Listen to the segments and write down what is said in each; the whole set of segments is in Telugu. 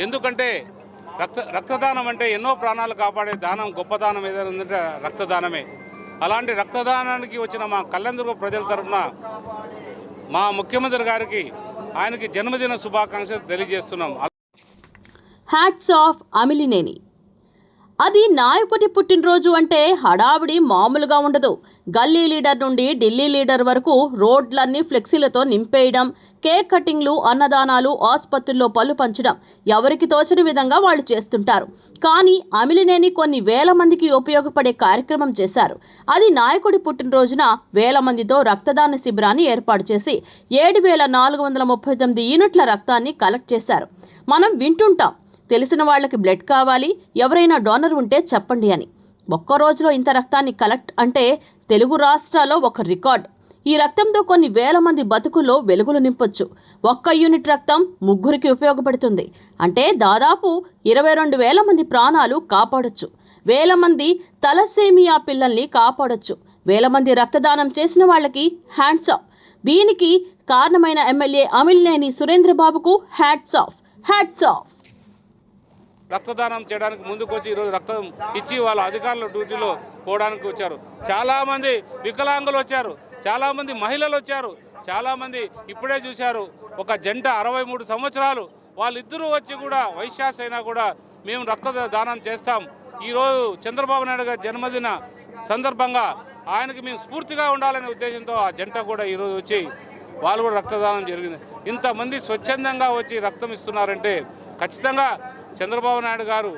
ఎందుకంటే రక్తదానం అంటే ఎన్నో ప్రాణాలు కాపాడే దానం, గొప్ప దానం ఏదైనా ఉందంటే రక్తదానమే. అలాంటి రక్తదానానికి వచ్చిన మా కళ్యాణదుర్గ ప్రజల తరఫున మా ముఖ్యమంత్రి గారికి ఆయనకి జన్మదిన శుభాకాంక్షలు తెలియజేస్తున్నాం. Hats off Amilineni. అది నాయకుడి పుట్టినరోజు అంటే హడావిడి మామూలుగా ఉండదు. గల్లీ లీడర్ నుండి ఢిల్లీ లీడర్ వరకు రోడ్లన్నీ ఫ్లెక్సీలతో నింపేయడం, కేక్ కటింగ్లు, అన్నదానాలు, ఆసుపత్రుల్లో పళ్ళు పంచడం ఎవరికి తోచని విధంగా వాళ్ళు చేస్తుంటారు. కానీ అమిలినేని కొన్ని వేల మందికి ఉపయోగపడే కార్యక్రమం చేశారు. అది నాయకుడి పుట్టినరోజున వేల మందితో రక్తదాన శిబిరాన్ని ఏర్పాటు చేసి 7,439 యూనిట్ల రక్తాన్ని కలెక్ట్ చేశారు. మనం వింటుంటాం, తెలిసిన వాళ్ళకి బ్లడ్ కావాలి, ఎవరైనా డోనర్ ఉంటే చెప్పండి అని. ఒక్క రోజులో ఇంత రక్తాన్ని కలెక్ట్ అంటే తెలుగు రాష్ట్రాల్లో ఒక రికార్డ్. ఈ రక్తంతో కొన్ని వేల మంది బతుకుల్లో వెలుగులు నింపొచ్చు. ఒక్క యూనిట్ రక్తం 3కి ఉపయోగపడుతుంది. అంటే దాదాపు 22,000 మంది ప్రాణాలు కాపాడొచ్చు. వేల మంది తలసేమియా పిల్లల్ని కాపాడొచ్చు. వేల మంది రక్తదానం చేసిన వాళ్ళకి హ్యాండ్స్ ఆఫ్. దీనికి కారణమైన ఎమ్మెల్యే అమిలినేని సురేంద్రబాబుకు హ్యాట్స్ ఆఫ్, హ్యాట్స్ ఆఫ్. రక్తదానం చేయడానికి ముందుకు వచ్చి ఈరోజు రక్తం ఇచ్చి వాళ్ళ అధికారుల డ్యూటీలో పోవడానికి వచ్చారు. చాలామంది వికలాంగులు వచ్చారు, చాలామంది మహిళలు వచ్చారు, చాలామంది ఇప్పుడే చూశారు ఒక జంట 63 సంవత్సరాలు వాళ్ళిద్దరూ వచ్చి కూడా వైశ్యాస్ అయినా కూడా మేము రక్తదానం చేస్తాం. ఈరోజు చంద్రబాబు నాయుడు గారి జన్మదిన సందర్భంగా ఆయనకి మేము స్ఫూర్తిగా ఉండాలనే ఉద్దేశంతో ఆ జంట కూడా ఈరోజు వచ్చి వాళ్ళు కూడా రక్తదానం జరిగింది. ఇంతమంది స్వచ్ఛందంగా వచ్చి రక్తం ఇస్తున్నారంటే ఖచ్చితంగా చంద్రబాబు నాయుడు గారు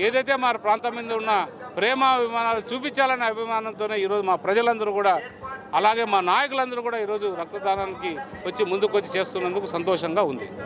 ఏదైతే మా ప్రాంతం మీద ఉన్న ప్రేమ అభిమానాలు చూపించాలనే అభిమానంతోనే ఈరోజు మా ప్రజలందరూ కూడా, అలాగే మా నాయకులందరూ కూడా ఈరోజు రక్తదానానికి వచ్చి ముందుకు వచ్చి చేస్తున్నందుకు సంతోషంగా ఉంది.